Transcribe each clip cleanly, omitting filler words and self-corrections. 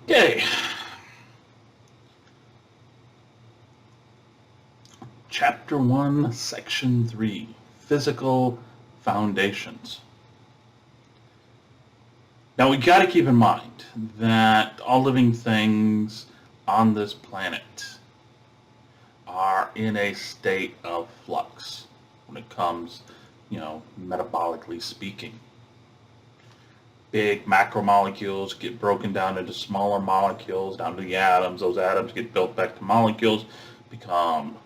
Okay. Chapter 1, Section 3, Physical Foundations. Now we got to keep in mind that all living things on this planet are in a state of flux when it comes, metabolically speaking. Big macromolecules get broken down into smaller molecules, down to the atoms. Those atoms get built back to molecules, become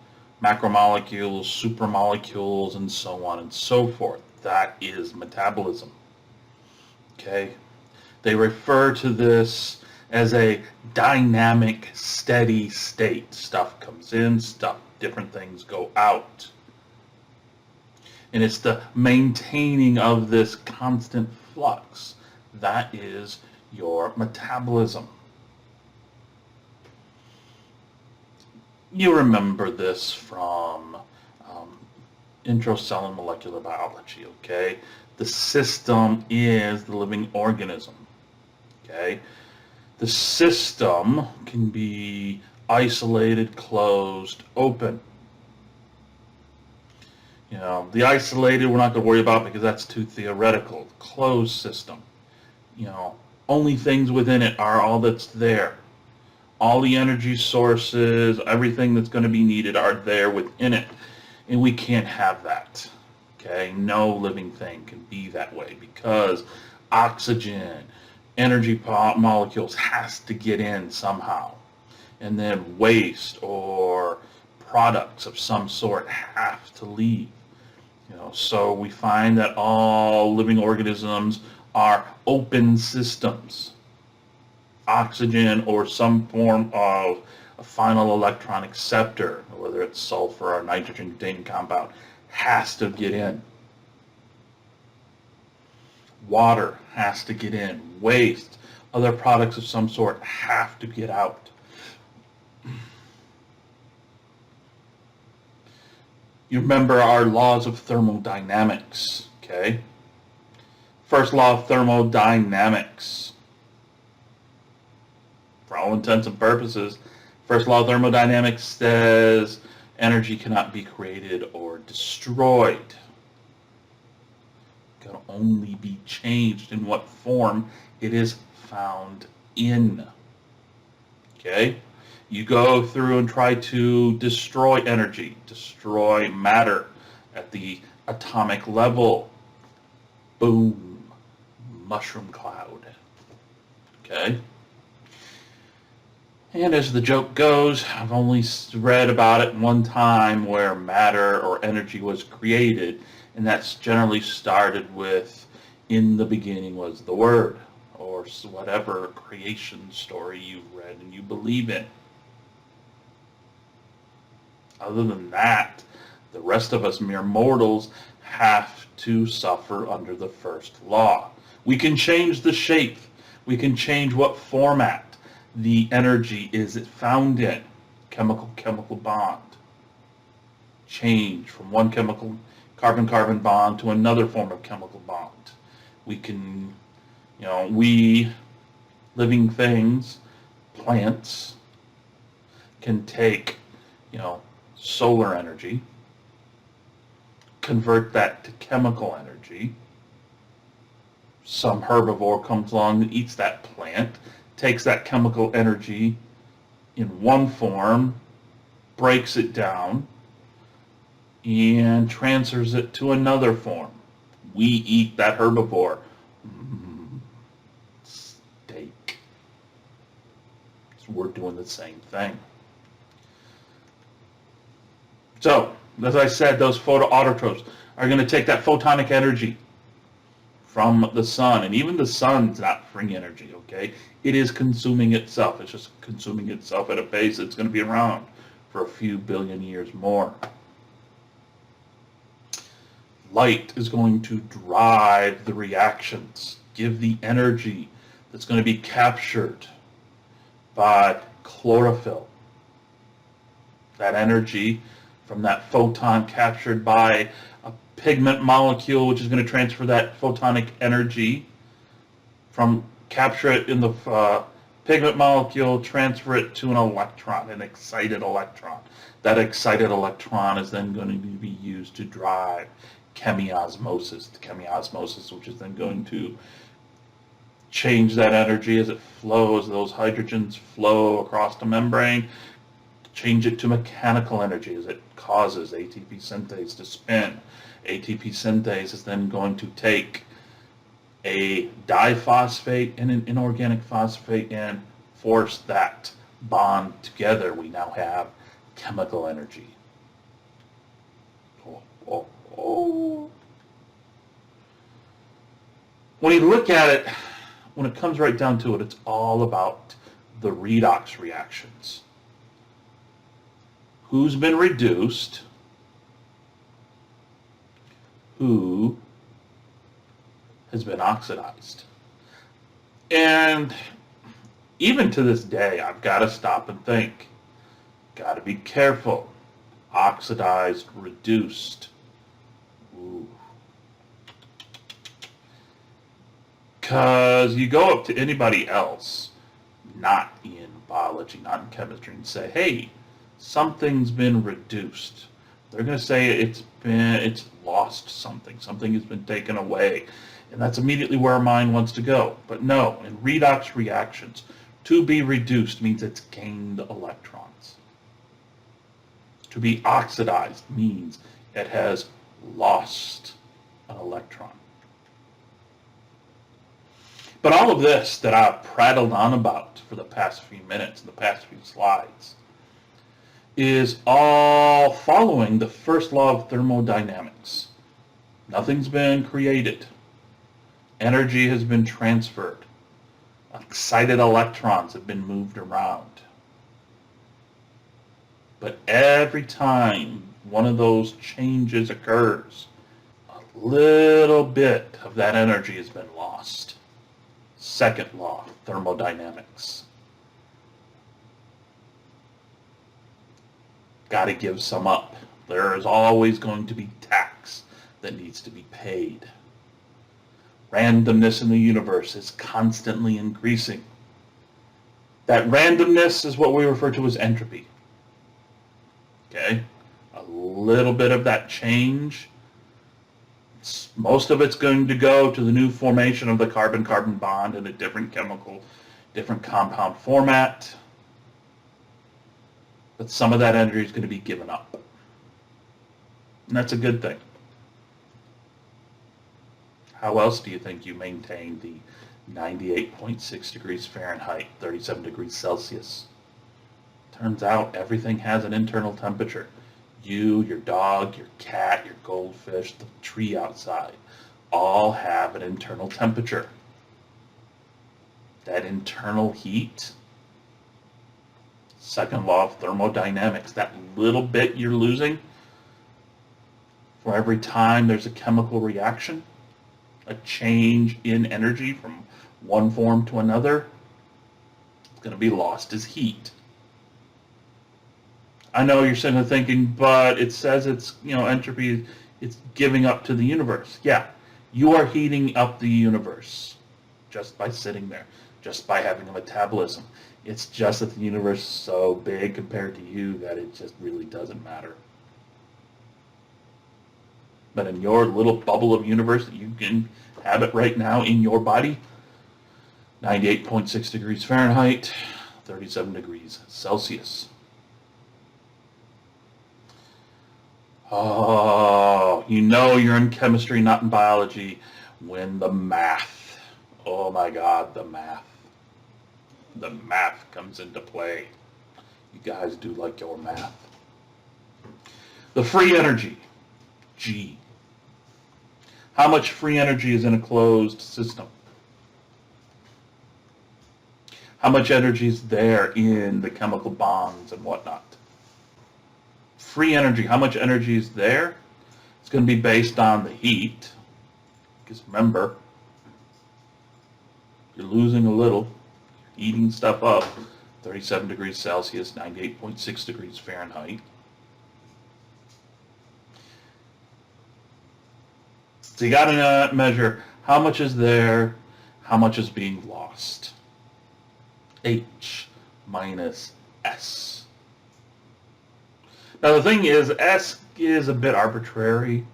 macromolecules, supramolecules, and so on and so forth. That is metabolism. Okay? They refer to this as a dynamic, steady state. Stuff comes in, different things go out. And it's the maintaining of this constant flux. That is your metabolism. You remember this from Intro Cell and Molecular Biology, okay? The system is the living organism, okay? The system can be isolated, closed, open. The isolated we're not going to worry about because that's too theoretical. The closed system, only things within it are all that's there. All the energy sources, everything that's going to be needed are there within it. And we can't have that. Okay? No living thing can be that way because oxygen, energy molecules has to get in somehow. And then waste or products of some sort have to leave. So we find that all living organisms are open systems. Oxygen or some form of a final electron acceptor, whether it's sulfur or nitrogen-containing compound, has to get in. Water has to get in. Waste, other products of some sort have to get out. You remember our laws of thermodynamics, okay? First law of thermodynamics. For all intents and purposes, first law of thermodynamics says energy cannot be created or destroyed. It can only be changed in what form it is found in. Okay? You go through and try to destroy energy, destroy matter at the atomic level. Boom. Mushroom cloud. Okay? And as the joke goes, I've only read about it one time where matter or energy was created, and that's generally started with, in the beginning was the Word, or whatever creation story you've read and you believe in. Other than that, the rest of us mere mortals have to suffer under the first law. We can change the shape. We can change what format the energy is found in. Chemical bond. Change from one chemical carbon-carbon bond to another form of chemical bond. We can, we living things, plants, can take, solar energy, convert that to chemical energy. Some herbivore comes along and eats that plant, takes that chemical energy in one form, breaks it down, and transfers it to another form. We eat that herbivore. Steak. So we're doing the same thing. So, as I said, those photoautotrophs are going to take that photonic energy from the sun, and even the sun's not free energy, okay? It is consuming itself. It's just consuming itself at a pace that's going to be around for a few billion years more. Light is going to drive the reactions, give the energy that's going to be captured by chlorophyll. That energy from that photon captured by a pigment molecule, which is going to transfer that photonic energy capture it in the Pigment molecule, transfer it to an electron, an excited electron. That excited electron is then going to be used to drive chemiosmosis, which is then going to change that energy as it flows. Those hydrogens flow across the membrane, change it to mechanical energy as it causes ATP synthase to spin. ATP synthase is then going to take a diphosphate and an inorganic phosphate and force that bond together. We now have chemical energy. When you look at it, when it comes right down to it, it's all about the redox reactions. Who's been reduced? Who has been oxidized? And even to this day, I've got to stop and think. Got to be careful. Oxidized, reduced. Ooh. Because you go up to anybody else, not in biology, not in chemistry, and say, hey, something's been reduced. They're going to say it's lost something. Something has been taken away. And that's immediately where our mind wants to go. But no, in redox reactions, to be reduced means it's gained electrons. To be oxidized means it has lost an electron. But all of this that I've prattled on about for the past few minutes, the past few slides, is all following the first law of thermodynamics. Nothing's been created. Energy has been transferred. Excited electrons have been moved around. But every time one of those changes occurs, a little bit of that energy has been lost. Second law, thermodynamics. Got to give some up. There is always going to be tax that needs to be paid. Randomness in the universe is constantly increasing. That randomness is what we refer to as entropy. Okay? A little bit of that change, most of it's going to go to the new formation of the carbon-carbon bond in a different chemical, different compound format. But some of that energy is going to be given up. And that's a good thing. How else do you think you maintain the 98.6 degrees Fahrenheit, 37 degrees Celsius? Turns out everything has an internal temperature. You, your dog, your cat, your goldfish, the tree outside, all have an internal temperature. That internal heat, second law of thermodynamics, that little bit you're losing for every time there's a chemical reaction, a change in energy from one form to another, it's going to be lost as heat. I know you're sitting there thinking, but it says it's, entropy, it's giving up to the universe. Yeah, you are heating up the universe just by sitting there, just by having a metabolism. It's just that the universe is so big compared to you that it just really doesn't matter. But in your little bubble of universe that you can inhabit right now in your body, 98.6 degrees Fahrenheit, 37 degrees Celsius. Oh, you're in chemistry, not in biology, when the math, oh my God, the math comes into play. You guys do like your math. The free energy, G. How much free energy is in a closed system? How much energy is there in the chemical bonds and whatnot? Free energy, how much energy is there? It's going to be based on the heat. Because remember, you're losing a little, heating stuff up, 37 degrees Celsius, 98.6 degrees Fahrenheit. So you got to measure how much is there, how much is being lost. H minus S. Now the thing is, S is a bit arbitrary.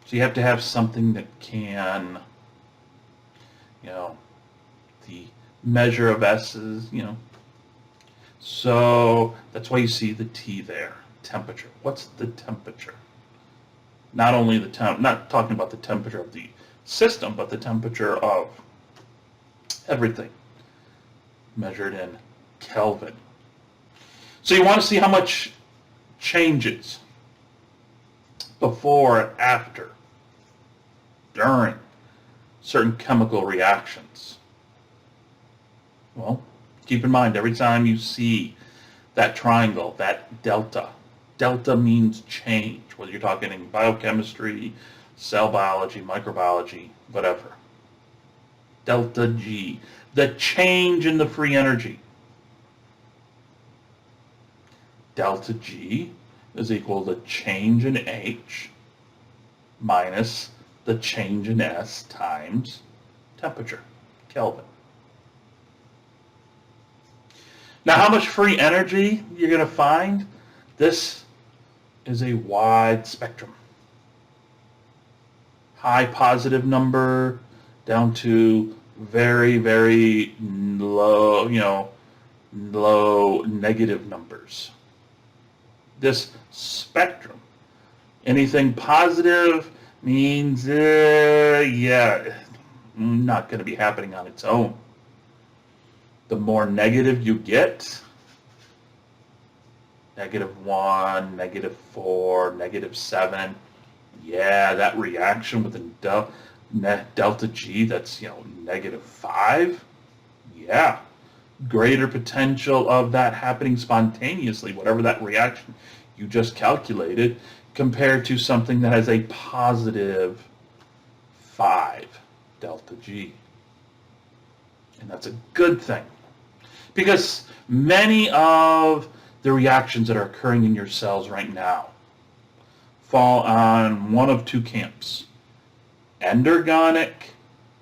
So you have to have something that can, the measure of S is, So that's why you see the T there, temperature. What's the temperature? Not only the not talking about the temperature of the system, but the temperature of everything, measured in Kelvin. So you want to see how much changes before, after, during certain chemical reactions. Well, keep in mind, every time you see that triangle, that delta means change, whether you're talking in biochemistry, cell biology, microbiology, whatever. Delta G, the change in the free energy. Delta G is equal to change in H minus the change in S times temperature, Kelvin. Now, how much free energy you're going to find? This is a wide spectrum. High positive number down to very, very low, low negative numbers. This spectrum, anything positive means, not going to be happening on its own. The more negative you get, -1, -4, -7, that reaction with a delta G that's, -5, greater potential of that happening spontaneously, whatever that reaction you just calculated, compared to something that has a positive 5 delta G. And that's a good thing, because many of the reactions that are occurring in your cells right now fall on one of two camps: endergonic,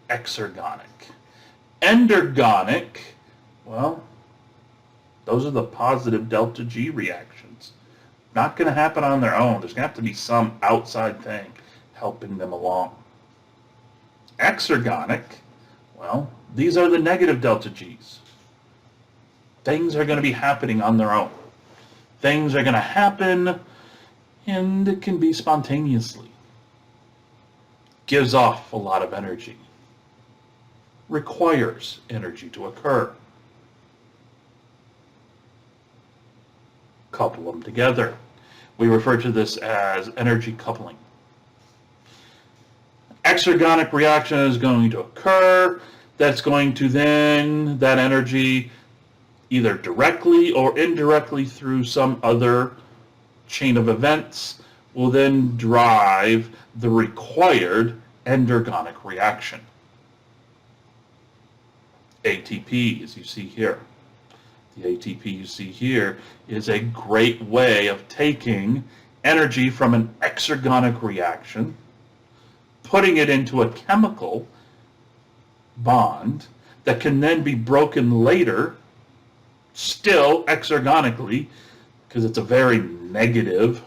exergonic. Endergonic, well, those are the positive delta G reactions. Not going to happen on their own. There's going to have to be some outside thing helping them along. Exergonic, well, these are the negative delta Gs. Things are going to be happening on their own. Things are going to happen, and it can be spontaneously. Gives off a lot of energy. Requires energy to occur. Couple them together. We refer to this as energy coupling. Exergonic reaction is going to occur. That's going to then, that energy, either directly or indirectly through some other chain of events, will then drive the required endergonic reaction. ATP, as you see here. The ATP you see here is a great way of taking energy from an exergonic reaction, putting it into a chemical bond that can then be broken later, still exergonically, because it's a very negative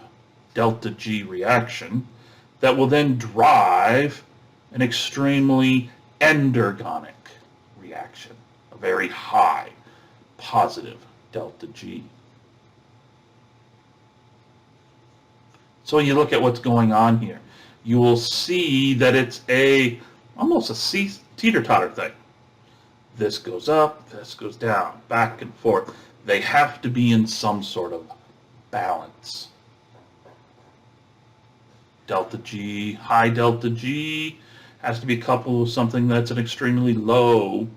delta G reaction, that will then drive an extremely endergonic reaction, a very high positive delta G. So when you look at what's going on here, you will see that it's almost a teeter-totter thing. This goes up, this goes down, back and forth. They have to be in some sort of balance. Delta G, high delta G, has to be coupled with something that's an extremely low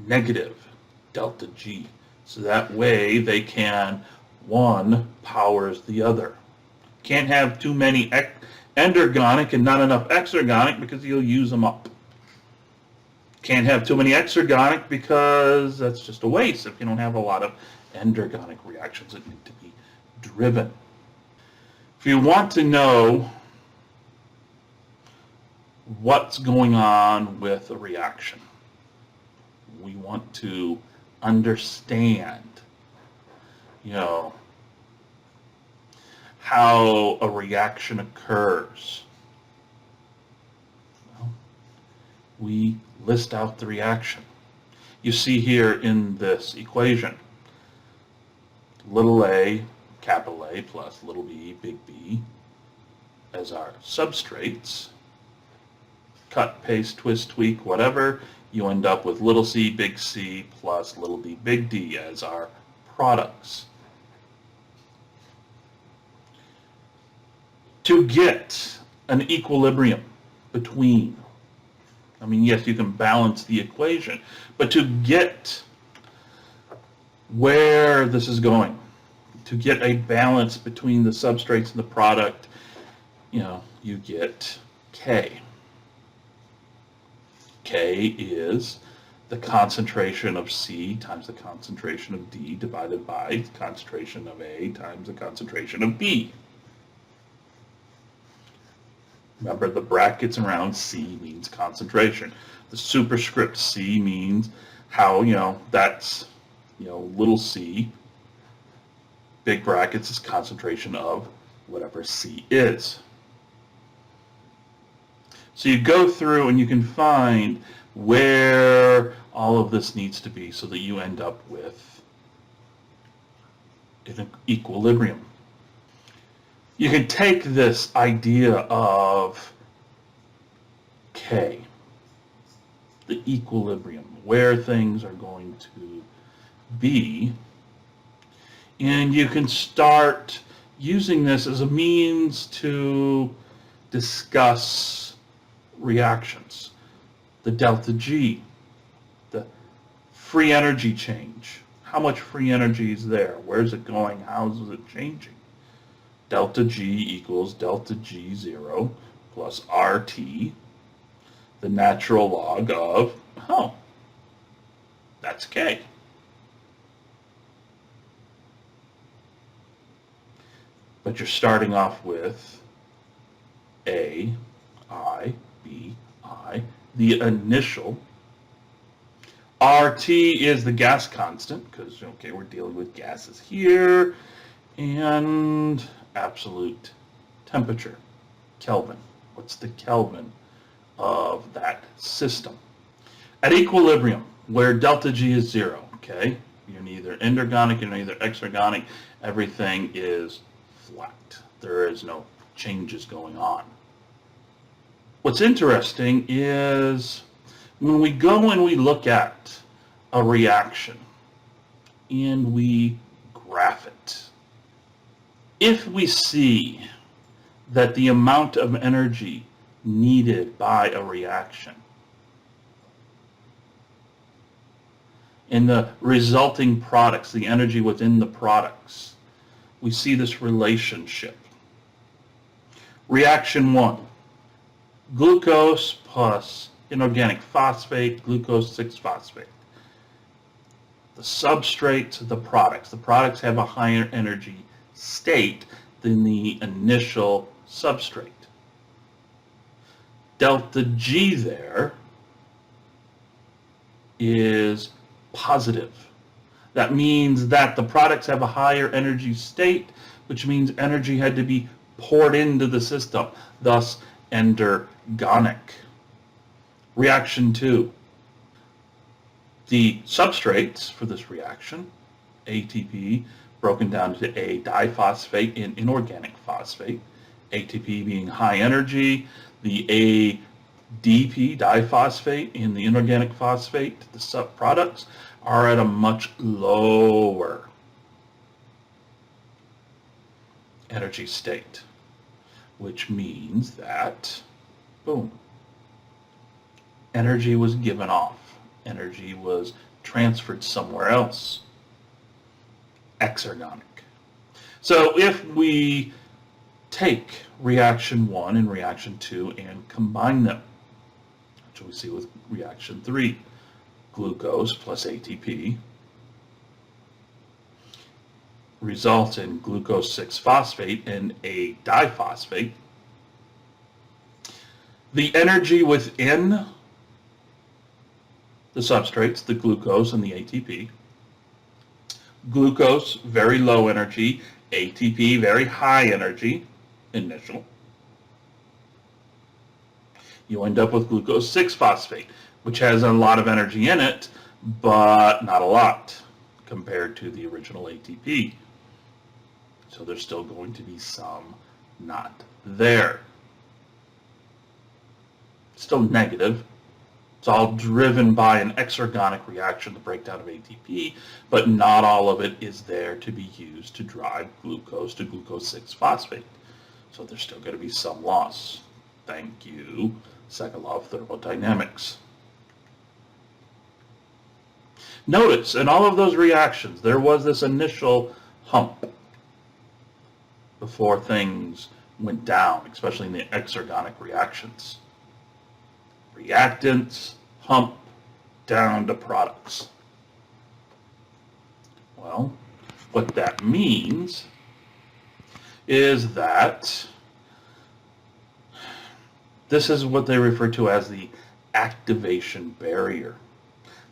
negative delta G. So that way they can, one powers the other. Can't have too many endergonic and not enough exergonic, because you'll use them up. Can't have too many exergonic, because that's just a waste if you don't have a lot of endergonic reactions that need to be driven. If you want to know what's going on with a reaction, we want to understand, you know, how a reaction occurs. Well, we list out the reaction. You see here in this equation, little a, capital A, plus little b, big B, as our substrates. Cut, paste, twist, tweak, whatever, you end up with little c, big C, plus little d, big D as our products. To get an equilibrium between, I mean, yes, you can balance the equation, but to get where this is going, to get a balance between the substrates and the product, you know, you get K. K is the concentration of C times the concentration of D divided by the concentration of A times the concentration of B. Remember, the brackets around C means concentration. The superscript C means how, you know, that's, you know, little c. Big brackets is concentration of whatever C is. So you go through and you can find where all of this needs to be so that you end up with an equilibrium. You can take this idea of K, the equilibrium, where things are going to be, and you can start using this as a means to discuss reactions. The delta G, the free energy change. How much free energy is there? Where's it going? How is it changing? Delta G equals delta G0 plus RT, the natural log of, oh, that's K. But you're starting off with A, I, B, I, the initial. RT is the gas constant, because, okay, we're dealing with gases here, and absolute temperature, Kelvin. What's the Kelvin of that system? At equilibrium, where delta G is 0, okay, you're neither endergonic, you're neither exergonic, everything is flat. There is no changes going on. What's interesting is when we go and we look at a reaction and we graph it, if we see that the amount of energy needed by a reaction and the resulting products, the energy within the products, we see this relationship. Reaction 1, glucose plus inorganic phosphate, glucose 6-phosphate. The substrates, the products have a higher energy state than the initial substrate. Delta G there is positive. That means that the products have a higher energy state, which means energy had to be poured into the system, thus endergonic. Reaction 2. The substrates for this reaction, ATP broken down to a diphosphate and inorganic phosphate, ATP being high energy, the ADP, diphosphate, and the inorganic phosphate, the subproducts, are at a much lower energy state, which means that, boom, energy was given off. Energy was transferred somewhere else. Exergonic. So if we take reaction 1 and reaction 2 and combine them, which we see with reaction 3, glucose plus ATP results in glucose 6-phosphate and a diphosphate. The energy within the substrates, the glucose and the ATP. Glucose, very low energy. ATP, very high energy, initial. You end up with glucose 6-phosphate, which has a lot of energy in it, but not a lot compared to the original ATP. So there's still going to be some not there. Still negative. It's all driven by an exergonic reaction, the breakdown of ATP, but not all of it is there to be used to drive glucose to glucose 6-phosphate. So there's still going to be some loss. Thank you, second law of thermodynamics. Notice, in all of those reactions, there was this initial hump before things went down, especially in the exergonic reactions. Reactants, hump, down to products. Well, what that means is that this is what they refer to as the activation barrier.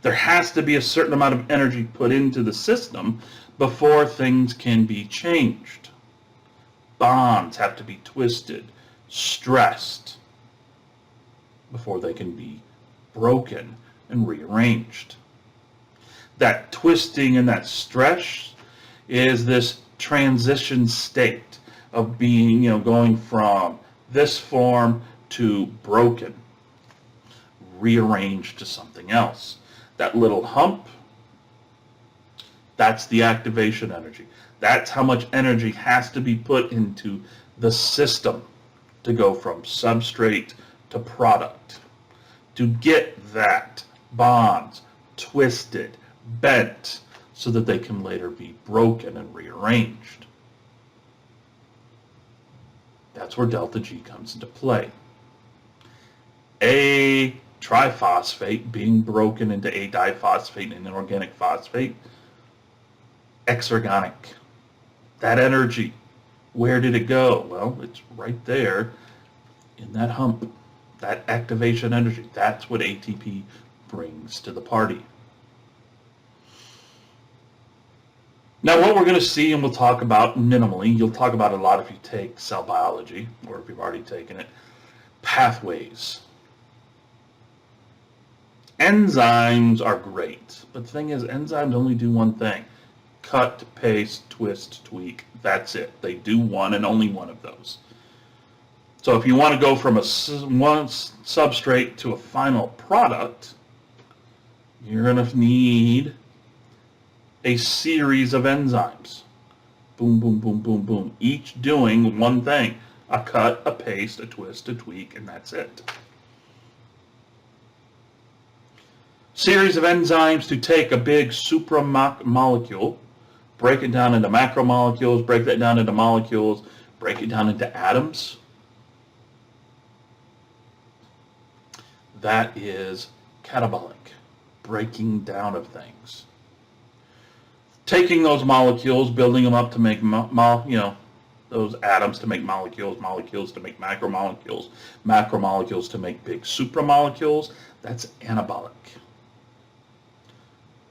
There has to be a certain amount of energy put into the system before things can be changed. Bonds have to be twisted, stressed, before they can be broken and rearranged. That twisting and that stress is this transition state of being, going from this form to broken, rearranged to something else. That little hump, that's the activation energy. That's how much energy has to be put into the system to go from substrate to product, to get that bonds twisted, bent, so that they can later be broken and rearranged. That's where delta G comes into play. A triphosphate being broken into a diphosphate and an organic phosphate, exergonic. That energy, where did it go? Well, it's right there in that hump, that activation energy. That's what ATP brings to the party. Now, what we're going to see, and we'll talk about minimally, you'll talk about it a lot if you take cell biology, or if you've already taken it, pathways. Enzymes are great, but the thing is, enzymes only do one thing. Cut, paste, twist, tweak. That's it. They do one and only one of those. So if you want to go from one substrate to a final product, you're going to need a series of enzymes. Boom, boom, boom, boom, boom. Each doing one thing. A cut, a paste, a twist, a tweak, and that's it. Series of enzymes to take a big supramolecule, break it down into macromolecules, break that down into molecules, break it down into atoms. That is catabolic, breaking down of things. Taking those molecules, building them up to make, those atoms to make molecules, molecules to make macromolecules, macromolecules to make big supramolecules. That's anabolic.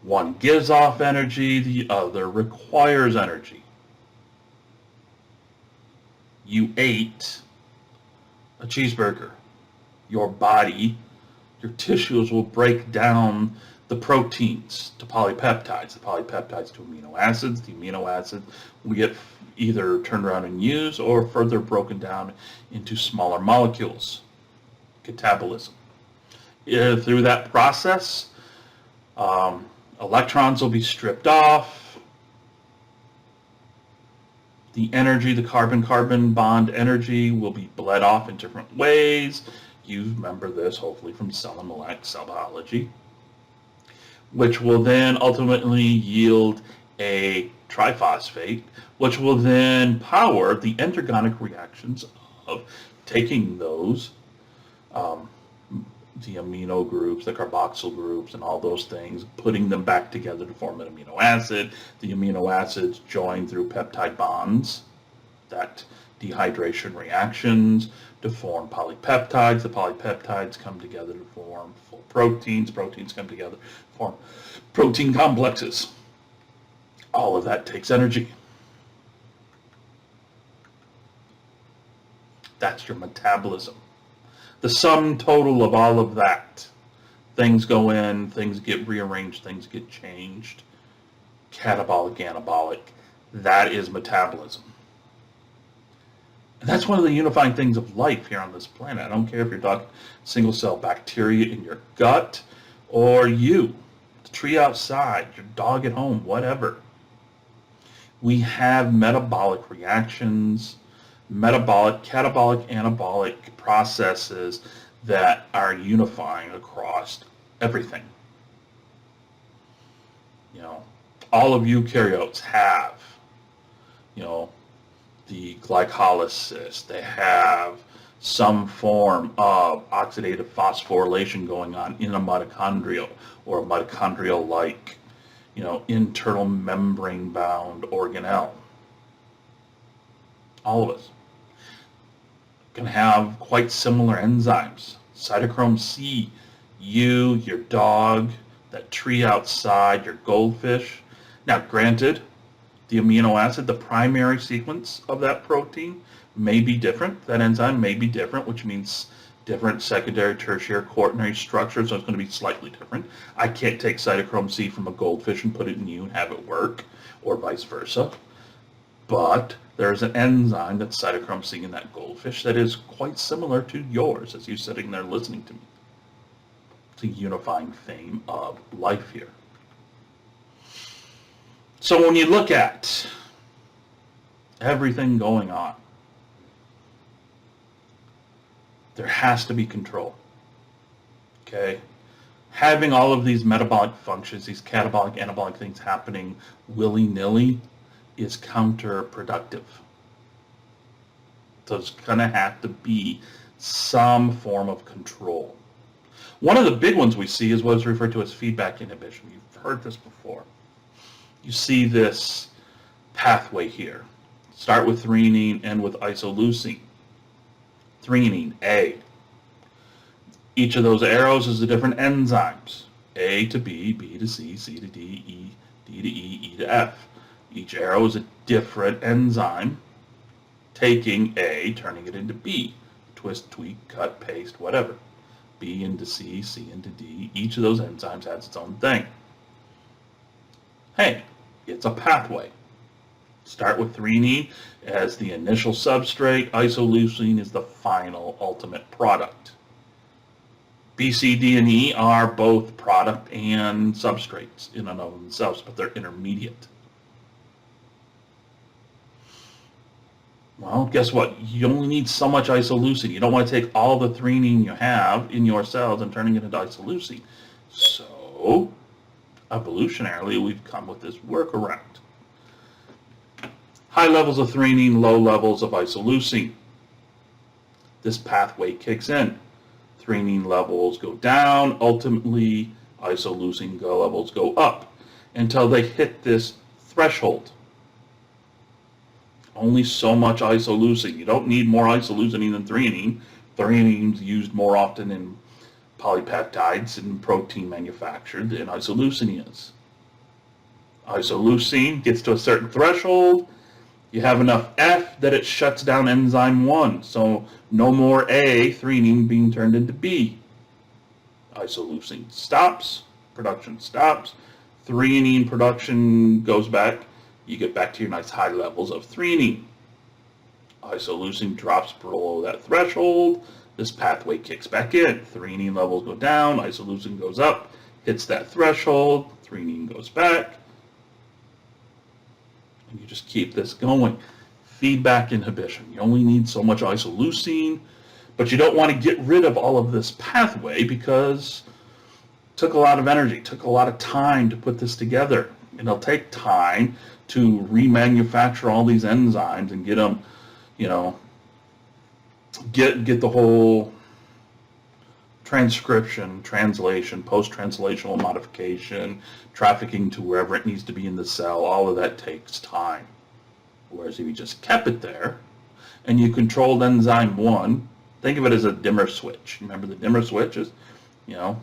One gives off energy, the other requires energy. You ate a cheeseburger. Your body, your tissues will break down the proteins to polypeptides, the polypeptides to amino acids. The amino acids will get either turned around and used or further broken down into smaller molecules. Catabolism. Through that process, electrons will be stripped off. The energy, the carbon-carbon bond energy, will be bled off in different ways. You remember this, hopefully, from cell and molecular cell biology, which will then ultimately yield a triphosphate, which will then power the endergonic reactions of taking those, the amino groups, the carboxyl groups, and all those things, putting them back together to form an amino acid. The amino acids join through peptide bonds, that dehydration reactions, to form polypeptides. The polypeptides come together to form full proteins. Proteins come together to form protein complexes. All of that takes energy. That's your metabolism. The sum total of all of that. Things go in, things get rearranged, things get changed. Catabolic, anabolic. That is metabolism. And that's one of the unifying things of life here on this planet. I don't care if you're talking single cell bacteria in your gut or you, the tree outside, your dog at home, whatever. We have metabolic reactions, metabolic, catabolic, anabolic processes that are unifying across everything. You know, all of eukaryotes have, you know, the glycolysis. They have some form of oxidative phosphorylation going on in a mitochondria or a mitochondrial-like, you know, internal membrane-bound organelle. All of us can have quite similar enzymes. Cytochrome C, you, your dog, that tree outside, your goldfish. Now, granted, the amino acid, the primary sequence of that protein may be different. That enzyme may be different, which means different secondary, tertiary, quaternary structures, so it's going to be slightly different. I can't take cytochrome C from a goldfish and put it in you and have it work, or vice versa. But there's an enzyme that's cytochrome C in that goldfish that is quite similar to yours as you're sitting there listening to me. It's a unifying theme of life here. So when you look at everything going on, there has to be control. Okay? Having all of these metabolic functions, these catabolic, anabolic things happening willy-nilly is counterproductive. So there's going to have to be some form of control. One of the big ones we see is what is referred to as feedback inhibition. You've heard this before. You see this pathway here. Start with threonine, end with isoleucine. Threonine, A. Each of those arrows is the different enzymes. A to B, B to C, C to D, E, D to E, E to F. Each arrow is a different enzyme taking A, turning it into B. Twist, tweak, cut, paste, whatever. B into C, C into D. Each of those enzymes has its own thing. Hey, it's a pathway. Start with threonine as the initial substrate. Isoleucine is the final ultimate product. B, C, D, and E are both product and substrates in and of themselves, but they're intermediate. Well, guess what? You only need so much isoleucine. You don't want to take all the threonine you have in your cells and turning it into isoleucine. So, evolutionarily, we've come with this workaround. High levels of threonine, low levels of isoleucine. This pathway kicks in. Threonine levels go down. Ultimately, isoleucine levels go up until they hit this threshold. Only so much isoleucine. You don't need more isoleucine than threonine. Threonine's used more often in polypeptides and protein manufactured than isoleucine is. Isoleucine gets to a certain threshold. You have enough F that it shuts down enzyme 1. So no more A, threonine being turned into B. Isoleucine stops. Production stops. Threonine production goes back. You get back to your nice high levels of threonine. Isoleucine drops below that threshold. This pathway kicks back in. Threonine levels go down. Isoleucine goes up. Hits that threshold. Threonine goes back. And you just keep this going. Feedback inhibition. You only need so much isoleucine, but you don't want to get rid of all of this pathway because it took a lot of energy, took a lot of time to put this together. And it'll take time to remanufacture all these enzymes and get them, you know, get the whole transcription, translation, post-translational modification, trafficking to wherever it needs to be in the cell. All of that takes time. Whereas if you just kept it there and you controlled enzyme 1 Think of it as a dimmer switch. Remember the dimmer switch is, you know,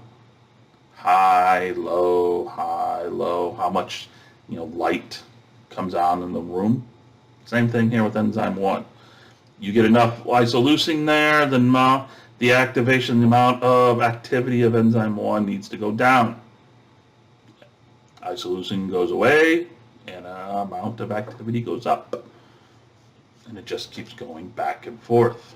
high, low, how much, light comes on in the room. Same thing here with enzyme 1. You get enough isoleucine there, then the activation, the amount of activity of enzyme 1 needs to go down. Isoleucine goes away, and amount of activity goes up. And it just keeps going back and forth.